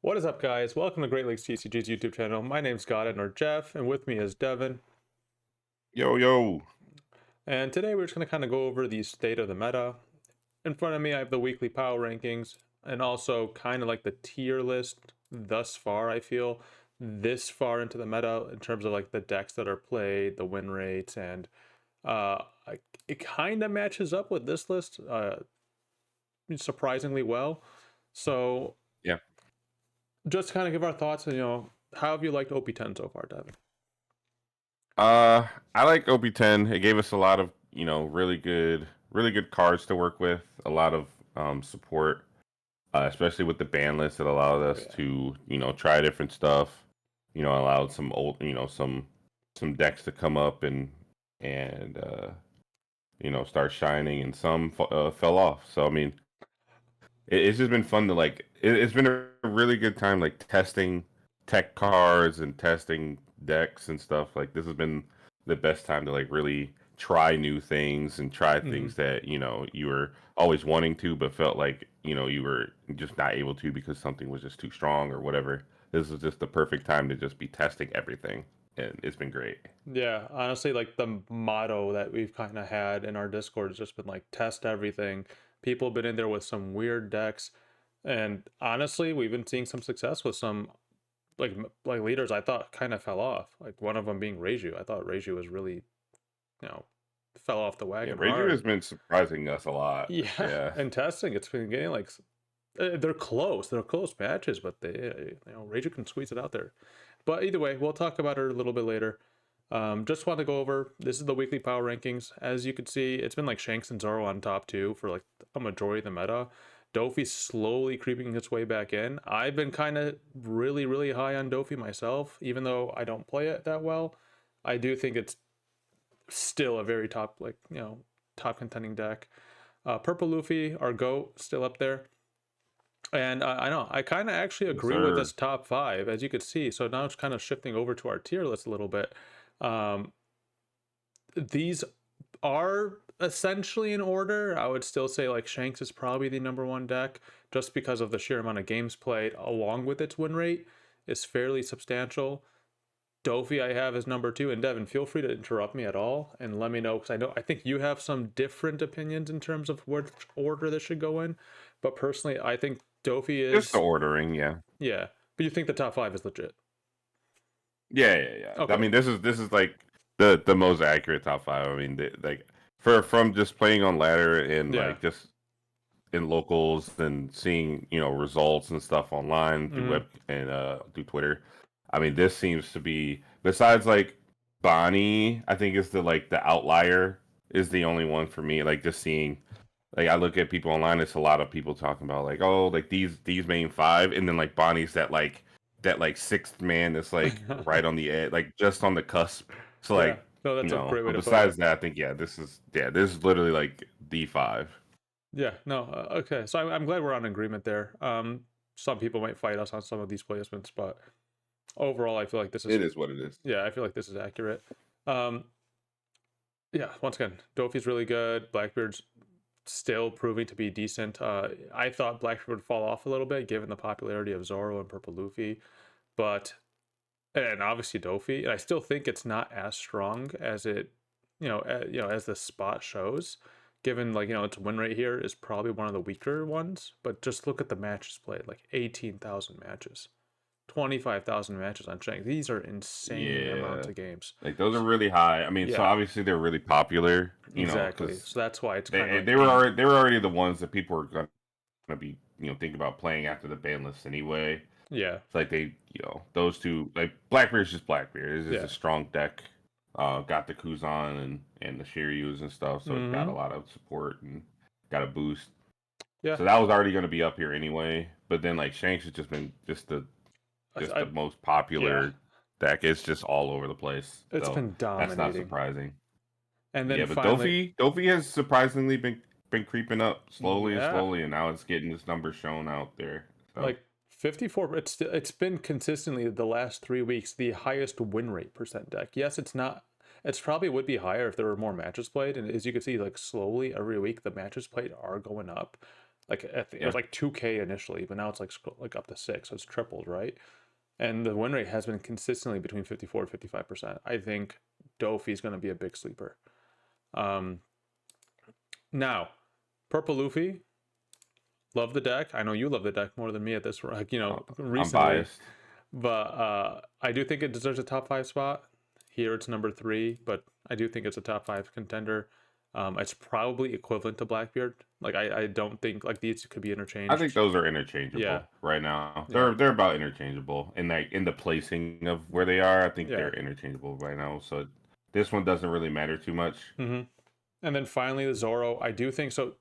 What is up, guys? Welcome to GreatLakes-TCG's YouTube channel. My name's Goddard, or Jeff, and with me is Devon. Yo, yo. And today we're just going to kind of go over the state of the meta. In front of me, I have the weekly power rankings, and also kind of like the tier list thus far, I feel, this far into the meta in terms of like the decks that are played, the win rates, and uh, it kind of matches up with this list surprisingly well. So Yeah. just to kind of give our thoughts, and how have you liked OP10 so far, Devin? I like OP10. It gave us a lot of, really good cards to work with. A lot of support, especially with the ban list. It allowed us Yeah. to, try different stuff. Allowed some old, some decks to come up and start shining, and some fell off. So I mean, it's just been fun to it's been a really good time like testing tech cards and testing decks and stuff. Like this has been the best time to like really try new things and try Mm-hmm. things that you were always wanting to but felt like you were just not able to because something was just too strong or whatever. This is just the perfect time to just be testing everything, and it's been great. Yeah, honestly, like the motto that we've kind of had in our Discord has just been like test everything. People have been in there with some weird decks, and honestly, we've been seeing some success with some like leaders I thought kind of fell off. Like one of them being Reiju. I thought Reiju was really, you know, fell off the Yeah, wagon Ranger has hard. been surprising us a lot. Yeah, Yeah. and testing, it's been getting like they're close. They're close matches, but Reiju can squeeze it out there. But either way, we'll talk about her a little bit later. Just want to go over, this is the weekly power rankings. As you can see, it's been like Shanks and Zoro on top two for like a majority of the meta. Dofi's slowly creeping its way back in. I've been kind of really, really high on Dofi myself, even though I don't play it that well. I do think it's still a very top, top contending deck. Purple Luffy, our GOAT, still up there. And I know, I kind of actually Yes, agree with sir. this top five, as you could see. So now it's kind of shifting over to our tier list a little bit. Um, these are essentially in order. I would still say like Shanks is probably the number one deck just because of the sheer amount of games played along with its win rate is fairly substantial. Dofi I have as number two, and Devin, feel free to interrupt me at all and let me know because I think you have some different opinions in terms of which order this should go in. But personally, I think Dofi Just the is, ordering, yeah. yeah. But you think the top five is legit? Yeah, yeah, yeah. I Okay. mean, this is like the most accurate top five. I mean, like from just playing on ladder and Yeah. like just in locals and seeing results and stuff online through Mm-hmm. web and through Twitter. I mean, this seems to be besides like Bonnie. I think is the outlier is the only one for me. Like just seeing like I look at people online, it's a lot of people talking about like, oh, like these main five, and then like Bonnie's that sixth man that's like right on the edge, like just on the cusp. So Yeah. like, No, that's a great way but to put it. besides that, I think this is literally like D five. Yeah, no, okay. So I'm glad we're on agreement there. Some people might fight us on some of these placements, but overall, I feel like this is, It is what it is. yeah, I feel like this is accurate. Um, yeah, once again, Dofi's really good. Blackbeard's still proving to be decent. I thought Blackbeard would fall off a little bit given the popularity of Zoro and Purple Luffy, but and obviously Dofi. And I still think it's not as strong as it, as the spot shows. Given its win rate here is probably one of the weaker ones, but just look at the matches played, like 18,000 matches, 25,000 matches on Shank. These are insane amounts Yeah, of games. like those are really high. I mean, so Yeah, obviously they're really popular, exactly. because So that's why it's kind of they like they were aimed. already the ones that people were gonna be thinking about playing after the ban list anyway. Yeah, It's like they, those two, like Blackbeard's just Blackbeard. It's just a yeah. strong deck. Got the Kuzan and the Shiryus and stuff, so it got a Mm-hmm. lot of support and got a boost. Yeah, So that was already going to be up here anyway. But then like Shanks has just been just the I most yeah, popular deck. It's just all over the place. it's So been that's not dominating. surprising. And then Yeah, but finally, Dofi has surprisingly been creeping up slowly and yeah, slowly, and now it's getting this number shown out there. So like 54, it's been consistently the last 3 weeks the highest win rate percent deck. Yes, it's not, it's probably would be higher if there were more matches played, and as you can see, like slowly every week the matches played are going up. Like it was Yeah. like 2K initially, but now it's like up to 6, so it's tripled, right? And the win rate has been consistently between 54 and 55%. I think Dofi is going to be a big sleeper. Um, Now, Purple Luffy, love the deck. I know you love the deck more than me at this, like, I'm recently. biased. But I do think it deserves a top 5 spot. Here it's number 3, but I do think it's a top 5 contender. It's probably equivalent to Blackbeard. Like I don't think like these could be I think interchanged. those are Yeah, interchangeable right now. yeah, They're about interchangeable in in the placing of where they are. I think yeah. they're interchangeable right now. So this one doesn't really matter too much. hmm And then finally the Zoro. I do think so.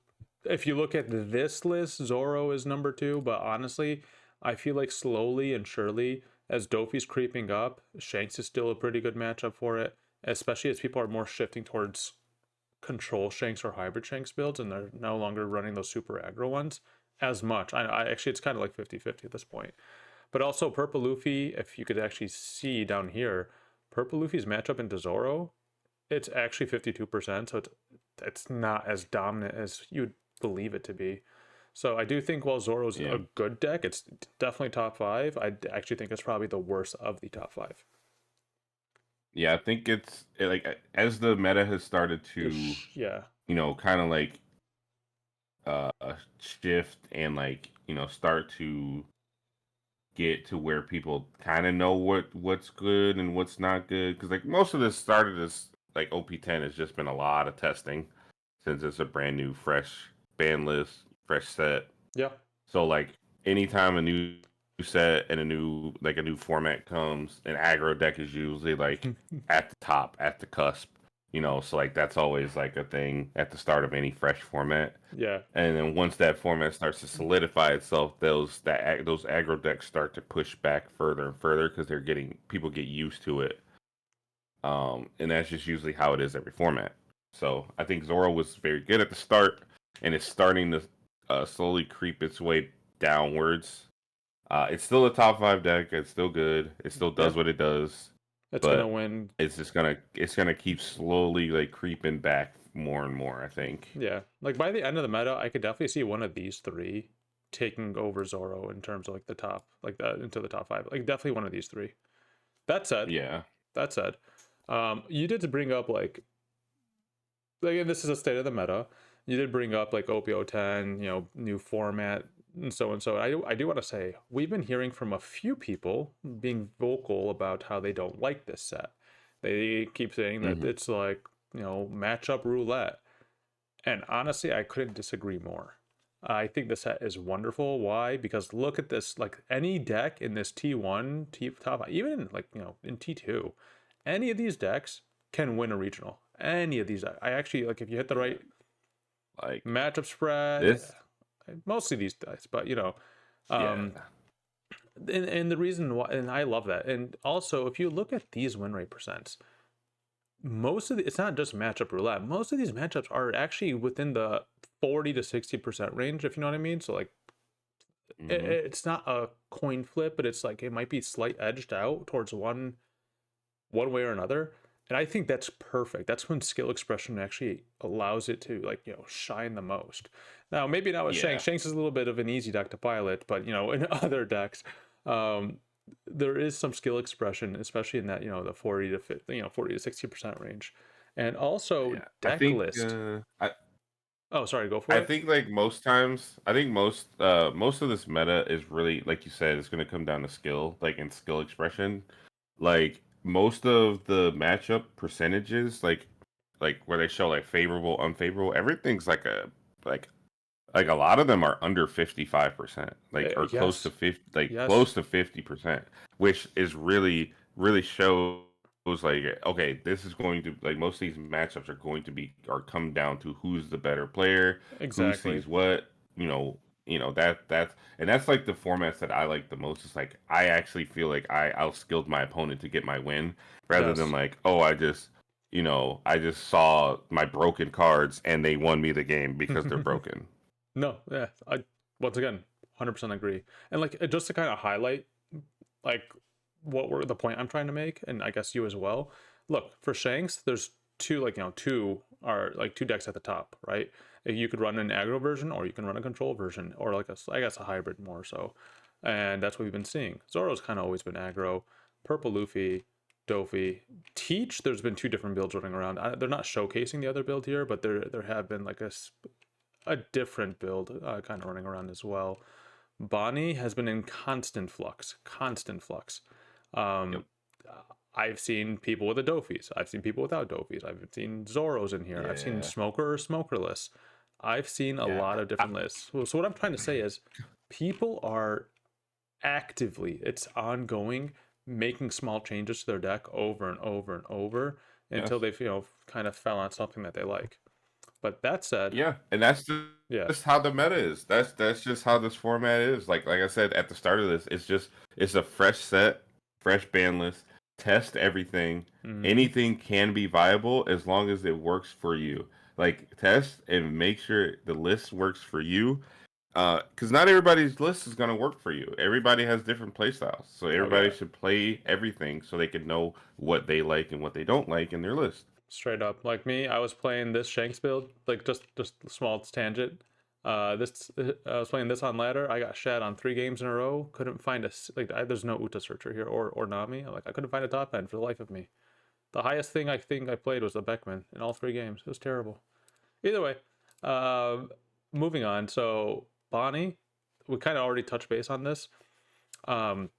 If you look at this list, Zoro is number 2. But honestly, I feel like slowly and surely, as Dofi's creeping up, Shanks is still a pretty good matchup for it. Especially as people are more shifting towards control Shanks or hybrid Shanks builds, and they're no longer running those super aggro ones as much. I actually, it's kind of like 50-50 at this point. But also Purple Luffy, if you could actually see down here, Purple Luffy's matchup into Zoro, it's actually 52%, so it's not as dominant as you'd believe it to be. So I do think while Zoro's Yeah. a good deck, it's definitely top 5. I actually think it's probably the worst of the top 5. Yeah, I think like as the meta has started to, Yeah, kind of like uh shift and like, start to get to where people kind of know what's good and what's not good, because like most of this started as like OP10 has just been a lot of testing since it's a brand new fresh ban list, fresh set. yeah, So like anytime a new set and a new format comes, an aggro deck is usually like at the top, at the cusp. So like that's always like a thing at the start of any fresh format. yeah, And then once that format starts to solidify itself, those aggro decks start to push back further and further because people get used to it. And that's just usually how it is every format. So I think Zoro was very good at the start, and it's starting to slowly creep its way downwards. It's still a top 5 deck. It's still good. It still yeah. does what it does, It's gonna but win. it's gonna keep slowly like creeping back more and more, I think. Yeah, like by the end of the meta, I could definitely see one of these 3 taking over Zoro in terms of like the top, like that into the top 5. Like definitely one of these 3. That said, Yeah. that said, you did to bring up like, and this is a state of the meta. You did bring up like OP10, new format and so. I do want to say we've been hearing from a few people being vocal about how they don't like this set. They keep saying that Hmm. it's like matchup roulette. And honestly, I couldn't disagree more. I think the set is wonderful. Why? Because look at this. Like any deck in this T1, T top, even like in T2, any of these decks can win a regional. Any of these, I actually like if you hit the Yeah. right Like matchup spread, this. mostly these decks, but Yeah. um, and the reason why, and I love that. And also, if you look at these win rate percents, it's not just matchup roulette. Most of these matchups are actually within the 40 to 60% range, if you know what I mean. So like Hmm. it's not a coin flip, but it's like it might be slight edged out towards one way or another. And I think that's perfect. That's when skill expression actually allows it to like, shine the most. Now, maybe not with Shanks. Yeah. Shanks is a little bit of an easy deck to pilot, but in other decks, um, there is some skill expression, especially in that, the 40 to 50, 40 to 60% range. And also Yeah. I deck think list. I Oh, sorry, go for I it. think like most times, I think most of this meta is really like you said, it's gonna come down to skill, like in skill expression. Like most of the matchup percentages, like where they show like favorable, unfavorable, everything's like like a lot of them are under 55%, like or close to Yes, 50, like yes, close to 50%, which is really shows like okay, this is going to like most of these matchups are come down to who's the better player, who exactly. sees what, that's like the formats that I like the most. It's like I actually feel like I outskilled my opponent to get my win rather than Yes. like, oh, I just saw my broken cards and they won me the game because they're broken. No, yeah. I once again 100% agree. And like just to kind of highlight like what were the point I'm trying to make, and I guess you as well. Look, for Shanks, there's two, like two are like two decks at the top, right? You could run an aggro version, or you can run a control version, or like I guess a hybrid more so. And that's what we've been seeing. Zoro's kind of always been aggro. Purple Luffy, Dofi, Teach. There's been two different builds running around. They're not showcasing the other build here, but there have been like a different build kind of running around as well. Bonnie has been in constant flux, constant flux. Yep. Um, I've seen people with the Dofis. I've seen people without Dofis. I've seen Zoros in here. I've seen Yeah. Smoker or Smokerless. I've seen a Yeah. lot of different lists. So what I'm trying to say is people are actively, it's ongoing, making small changes to their deck over and over and over until Yes. they've, kind of fell on something that they like. But that said, Yeah, and that's yeah, just how the meta is. That's just how this format is. Like I said at the start of this, it's a fresh set, fresh ban list. Test everything. mm-hmm, Anything can be viable as long as it works for you. Like test and make sure the list works for you. Because not everybody's list is gonna work for you. Everybody has different play styles, so oh everybody yeah, should play everything so they can know what they like and what they don't like in their list. straight up. Like me, I was playing this Shanks build, like just a small tangent. This I was playing this on ladder. I got shat on 3 games in a row. Couldn't find there's no Uta searcher here or Nami. Like I couldn't find a top end for the life of me. The highest thing I think I played was the Beckman in all 3 games. It was terrible. Either way, uh, moving on. So Bonnie, we kind of already touched base on this. Um,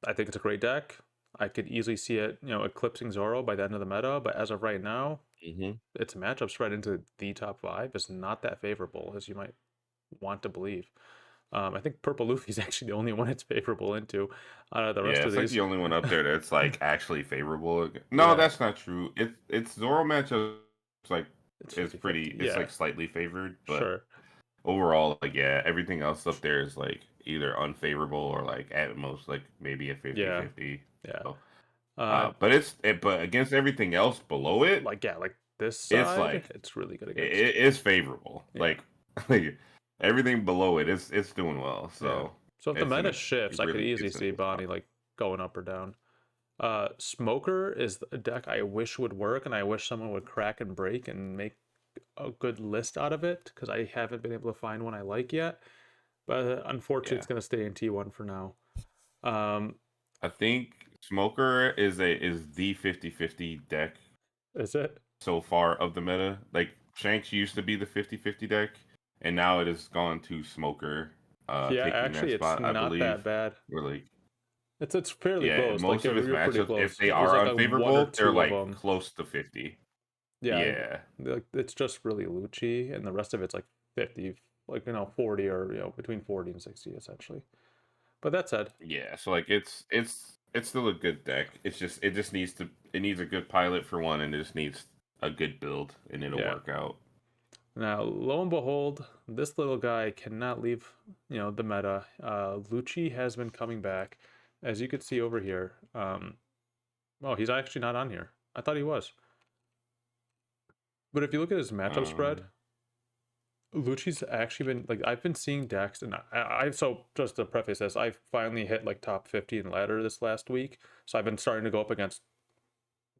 I think it's a great deck. I could easily see it, eclipsing Zoro by the end of the meta. But as of right now, Hmm. its matchup spread into the top 5 is not that favorable as you might want to believe. I think Purple Luffy is actually the only one it's favorable into. Out of the rest Yeah, of it's like these, the only one up there that's like actually favorable. No, yeah, that's not true. It's Zoro matchup. It's like it's it's 50-50. pretty. It's Yeah, like slightly favored, but sure. overall, like yeah, everything else up there is like either unfavorable or like at most like maybe a Yeah, 50-50. yeah. So, Uh, but against everything else below it, like this it's side, like it's really good against. it's favorable. Yeah, Like everything below it, it's doing well. yeah. So So if the it's in meta a shifts, I could really easily good see central Bonnie spot. like going up or down. Smoker is a deck I wish would work, and I wish someone would crack and break and make a good list out of it because I haven't been able to find one I like yet. But unfortunately, Yeah. it's gonna stay in T1 for now. Um, I think Smoker is the 50-50 deck is it? so far of the meta. Like Shanks used to be the 50-50 deck, and now it has gone to Smoker, Yeah, taking that actually, it's spot, I not that believe. bad. We're like, It's fairly yeah, close. Like most of his you're pretty matchups, if close. they There's are like a one or unfavorable, they're two of like them. close to 50. Yeah, Yeah, like it's just really Lucci, and the rest of it's like 50, like 40 or between 40 and 60 essentially. But that said, yeah. So like it's still a good deck. It just needs a good pilot for one, and it just needs a good build, and it'll yeah. work out. Now, lo and behold, this little guy cannot leave, the meta. Lucci has been coming back, as you could see over here. Oh, he's actually not on here. I thought he was. But if you look at his matchup spread, Um, Lucci's actually been like I've been seeing decks, and so just to preface this, I finally hit like top 50 in ladder this last week. So I've been starting to go up against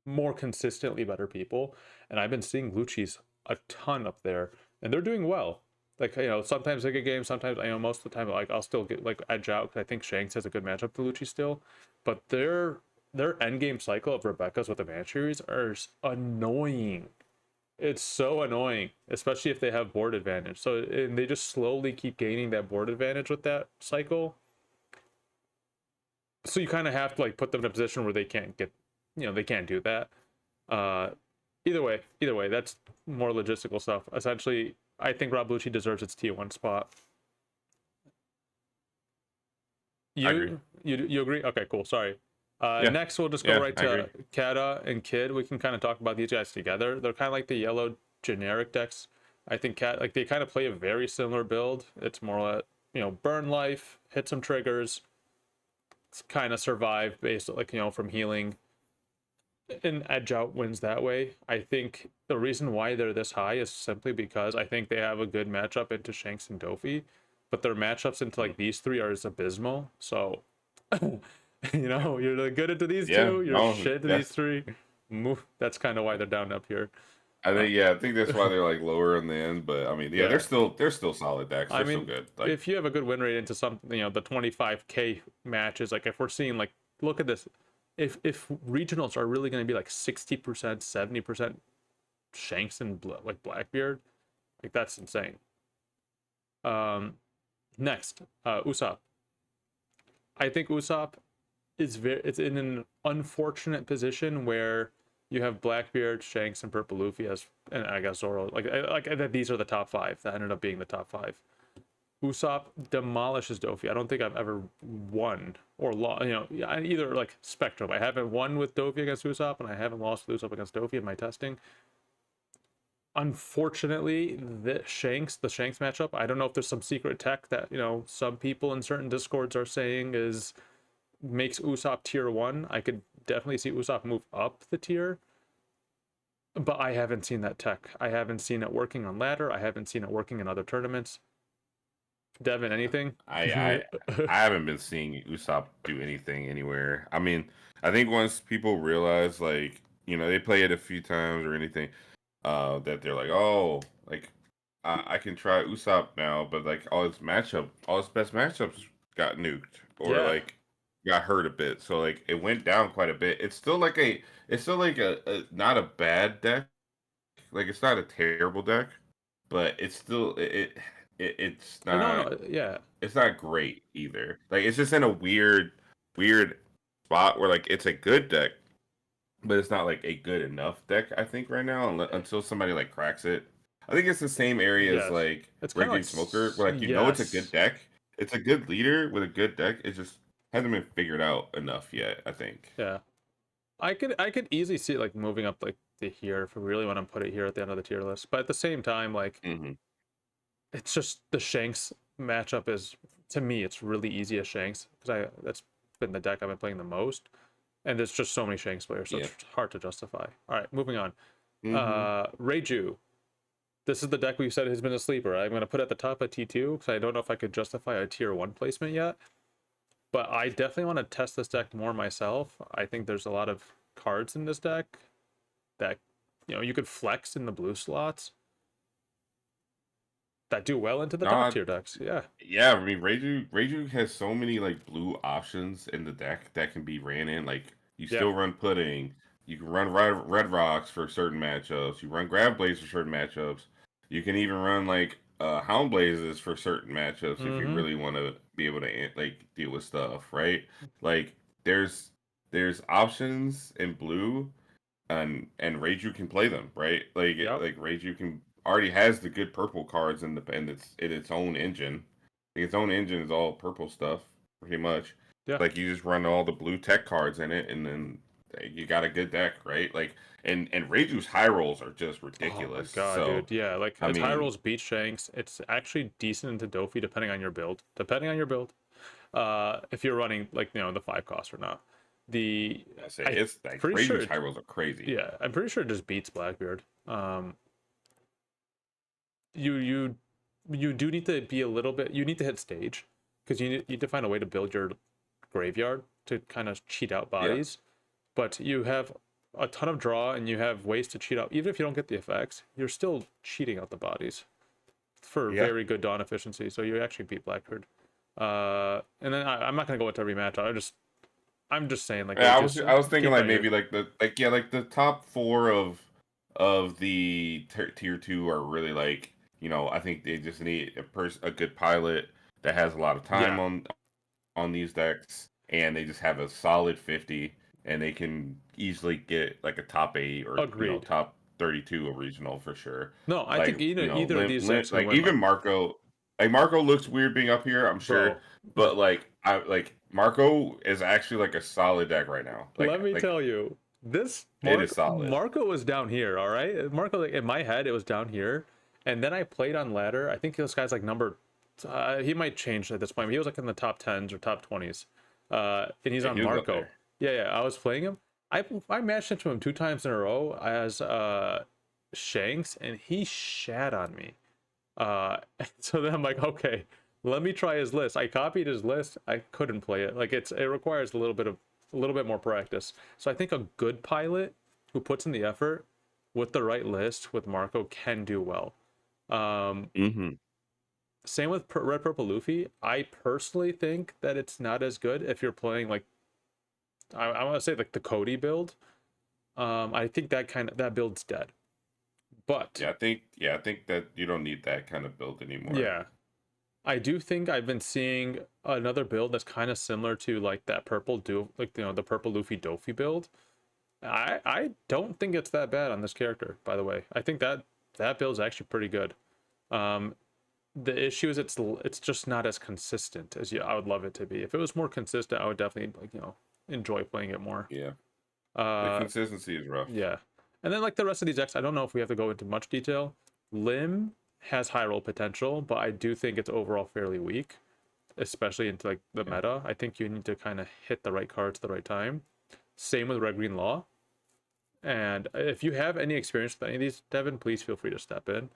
more consistently better people, and I've been seeing Lucci's a ton up there, and they're doing well. Like sometimes they get games, sometimes most of the time like I'll still get like edge out because I think Shanks has a good matchup for Lucci still, but their end game cycle of Rebecca's with the Banshees are annoying. It's so annoying, especially if they have board advantage. So and they just slowly keep gaining that board advantage with that cycle. So you kind of have to like put them in a position where they can't get, they can't do that. Uh, either way, that's more logistical stuff. Essentially, I think Rob Lucci deserves its T1 spot. I agree. You agree? Okay, cool. Sorry. Yeah, Next, we'll just go yeah, right I agree. to Kata and Kid. We can kind of talk about these guys together. They're kind of like the yellow generic decks. I think like they kind of play a very similar build. It's more like burn life, hit some triggers, kind of survive based like from healing, and edge out wins that way. I think the reason why they're this high is simply because I think they have a good matchup into Shanks and Dofi, but their matchups into Mm. like these three are abysmal. So, you're good into these Yeah, two, you're no, shit to these that's three. Move. That's kind of why they're down up here. I think that's why they're like lower in the end. But I mean, yeah, Yeah. they're still solid decks. I They're still mean, good. Like, if you have a good win rate into some, the 25K matches, like if we're seeing like, look at this, if regionals are really going to be like 60%, 70% Shanks and like Blackbeard, like that's insane. Next, Usopp. I think Usopp it's in an unfortunate position where you have Blackbeard, Shanks, and Purple Luffy as, and I guess Zoro. Like that. These are the top five. That ended up being the top five. Usopp demolishes Dofi. I don't think I've ever won or lost. Either like spectrum. I haven't won with Dofi against Usopp, and I haven't lost with Usopp against Dofi in my testing. Unfortunately, the Shanks matchup. I don't know if there's some secret tech that some people in certain discords are saying makes Usopp tier 1. I could definitely see Usopp move up the tier, but I haven't seen that tech. I haven't seen it working on ladder. I haven't seen it working in other tournaments. Devin, anything? I haven't been seeing Usopp do anything anywhere. I mean, I think once people realize, like, they play it a few times or anything, that they're like, oh, like, I can try Usopp now, but like all his best matchups got nuked or Yeah. like got hurt a bit. So like it went down quite a bit. It's still like a not a bad deck. Like it's not a terrible deck, but it's still it's No, not no, yeah. it's not great either. Like it's just in a weird spot where like it's a good deck, but it's not like a good enough deck. I think right now, until somebody like cracks it. I think it's the same area as Yes. like It's kind of Regular like Smoker, where like it's a good yes. deck. It's a good leader with a good deck. It just hasn't been figured out enough yet. I think. Yeah. I could easily see it like moving up like to here if we really want to put it here at the end of the tier list. But at the same time, like Hmm. it's just the Shanks matchup is, to me, it's really easy as Shanks because that's been the deck I've been playing the most, and there's just so many Shanks players, so Yeah. it's hard to justify. All right, moving on. Hmm. Reiju. This is the deck we said has been a sleeper. I'm gonna put it at the top of T2 because I don't know if I could justify a tier 1 placement yet, but I definitely want to test this deck more myself. I think there's a lot of cards in this deck that you could flex in the blue slots that do well into the top No, tier decks. Yeah. yeah, I mean Reiju has so many like blue options in the deck that can be ran in. Like you Yeah. still run Pudding, you can run Red Rocks for certain matchups, you run Grab Blades for certain matchups. You can even run like Hound Blazes for certain matchups if you Mm-hmm. really want to be able to like deal with stuff, right? Like there's there's options in blue and Reiju can play them, right? Yep. Like Reiju can already has the good purple cards in its own engine. Like, its own engine is all purple stuff, pretty much. Yeah. Like you just run all the blue tech cards in it, and then you got a good deck, right? Like and Reiju's high rolls are just Oh my ridiculous. god, So dude. Yeah, like I it's high mean, rolls beat Shanks. It's actually decent into Dofi depending on your build. Depending on your build. If you're running like the 5 cost or not. The I say I it's like pretty sure Reiju's high rolls are crazy. yeah, I'm pretty sure it just beats Blackbeard. You do need to be a little bit, you need to hit stage because you need to find a way to build your graveyard to kind of cheat out Yeah, bodies, but you have a ton of draw and you have ways to cheat out. Even if you don't get the effects, you're still cheating out the bodies for yeah. very good dawn efficiency, so you actually beat Blackbeard. And then I'm not going to go into every match. I'm just saying like Yeah, Rage is I was thinking keep like on your maybe like the top four of the tier two are really like I think they just need a good pilot that has a lot of time yeah, on these decks and they just have a solid 50 and they can easily get like a top 8 or agreed. top 32 a regional for sure. No, I think Like either of these decks can like win, even Marco, like Marco looks weird being up here, I'm sure, bro. but like I like Marco is actually like a solid deck right now. Let me Like tell you, this it is solid. Marco was down here. All right, Marco, like in my head, it was down here, and then I played on ladder. I think this guy's like number. He might change at this point. But he was like in the top 10s or top 20s, and he's Yeah, on he was up Marco. there. Yeah, yeah. I was playing him. I matched into him 2 times in a row as Shanks, and he shat on me. So then I'm like, okay, let me try his list. I copied his list. I couldn't play it. Like it requires a little bit more practice. So I think a good pilot who puts in the effort with the right list with Marco can do well. Um, Mm-hmm. Same with Red Purple Luffy. I personally think that it's not as good if you're playing like I want to say like the Cody build. I think that build's dead. But I think that you don't need that kind of build anymore. yeah, I do think I've been seeing another build that's kind of similar to like that purple do like the purple Luffy Dofi build. I don't think it's that bad on this character, by the way. I think that build's actually pretty good. Um, the issue is it's just not as consistent as I would love it to be. If it was more consistent, I would definitely like enjoy playing it more. Yeah, the Uh, consistency is rough. yeah, and then like the rest of these decks, I don't know if we have to go into much detail. Lim has high roll potential, but I do think it's overall fairly weak, especially into like the Yeah. meta. I think you need to kind of hit the right cards at the right time. Same with Red Green Law. And if you have any experience with any of these, Devin, please feel free to step in.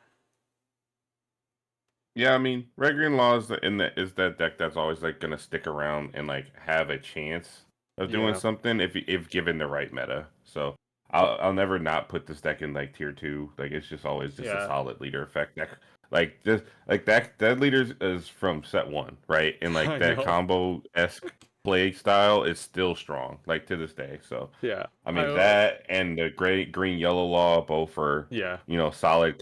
Yeah, I mean, Red Green Law is that deck that's always like gonna stick around and like have a chance of doing Yeah, something if given the right meta. So I'll never not put this deck in like tier two. Like it's just always just a yeah, solid leader effect deck. Like this like that leader is from set one, right? And like I that know. combo esque play style is still strong, like to this day. So Yeah, I mean that and the great green yellow law both are yeah, solid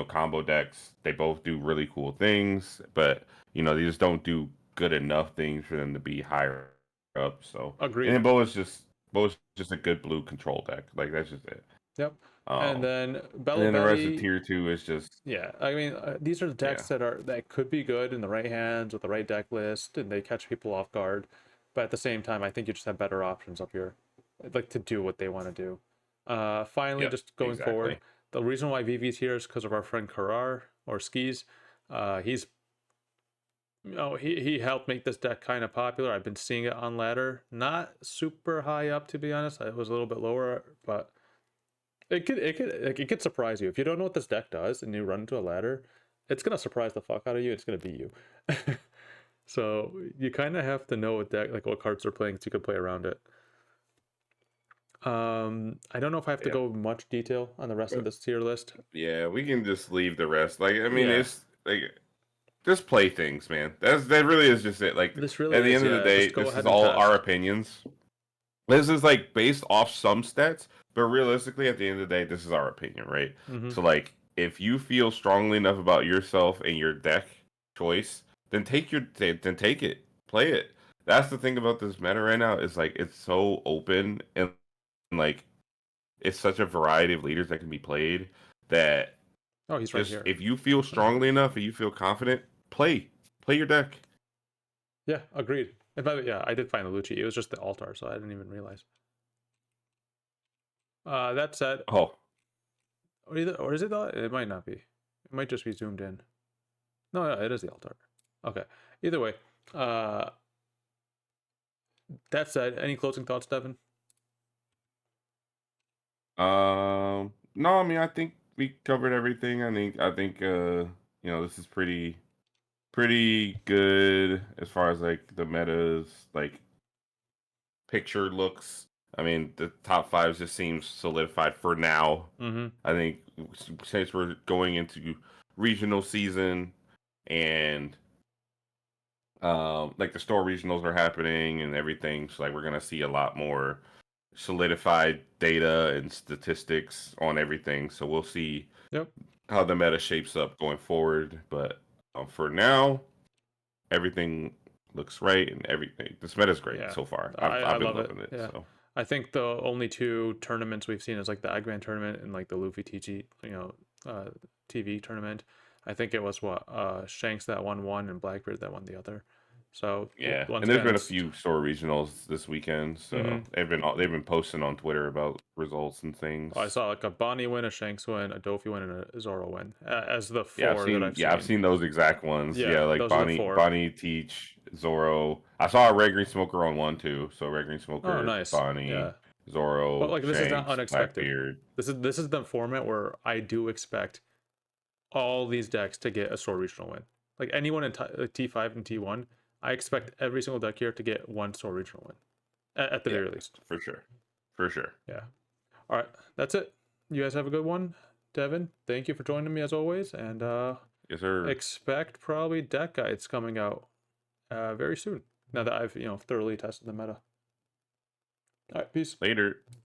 combo decks. They both do really cool things, but they just don't do good enough things for them to be higher up. So and agreed. then Bo is just a good blue control deck. Like that's just it. Yep. And Um, then and Bello then the rest of Belly, tier two is just yeah. I mean, these are yeah. decks that could be good in the right hands with the right deck list, and they catch people off guard. But at the same time, I think you just have better options up here, like to do what they want to do. Finally, Yep, just going forward, exactly. the reason why Vivi's here is because of our friend Karar or Skis. He's he helped make this deck kind of popular. I've been seeing it on ladder, not super high up to be honest. It was a little bit lower, but it could surprise you if you don't know what this deck does and you run into a ladder. It's gonna surprise the fuck out of you. It's gonna beat you. So you kind of have to know what deck like what cards they're playing so you can play around it. I don't know if I have to Yeah, go much detail on the rest of but this tier list. yeah, we can just leave the rest. Like I mean, Yeah, it's like just play things, man. That really is just it. Like this really at the is. end of the Yeah, day, just go this is ahead and all our test. opinions. This is like based off some stats, but realistically, at the end of the day, this is our opinion, right? Mm-hmm. So, like, if you feel strongly enough about yourself and your deck choice, then then take it, play it. That's the thing about this meta right now is like it's so open and like it's such a variety of leaders that can be played that Oh, he's right just here. if you feel strongly enough and you feel confident, play your deck. Yeah, agreed. And by the way, yeah, I did find the Lucci. It was just the altar, so I didn't even realize. That said, Oh, or is it the? It might not be. It might just be zoomed in. No, no, it is the altar. Okay. Either way, uh, that said, any closing thoughts, Devin? no, I mean I think we covered everything. I think this is pretty good as far as like the metas like picture looks. I mean the top five just seems solidified for now. Mm-hmm. I think since we're going into regional season and like the store regionals are happening and everything, so like we're gonna see a lot more solidified data and statistics on everything. So we'll see Yep. how the meta shapes up going forward. But for now, everything looks right and everything. This meta's great Yeah. so far. I I've been love it. loving it. Yeah. So I think the only two tournaments we've seen is like the Agban tournament and like the Luffy TG, uh, TV tournament. I think it was what Shanks that won one and Blackbeard that won the other. So yeah, once and there's again, been a it's few store regionals this weekend. So mm-hmm. they've been posting on Twitter about results and I things. saw like a Bonnie win, a Shanks win, a Dofi win, and a Zoro win as the Yeah, four that I've I've seen. seen those exact ones. Yeah, Yeah, like those are the four. Bonnie, Teach, Zoro. I saw a Red Green Smoker on one too. So Red Green Oh, Smoker, nice. Bonnie, Yeah, but Zoro, like this is not Shanks, unexpected. Blackbeard. This is the format where I do expect all these decks to get a sword regional win. Like anyone in like T5 and T1, I expect every single deck here to get one sword regional win at the Yeah, very least. for sure. For sure. Yeah. All right, that's it. You guys have a good one. Devin, thank you for joining me as always, and Yes, sir. expect probably deck guides coming out very soon. Now that I've thoroughly tested the meta. All right, peace. Later.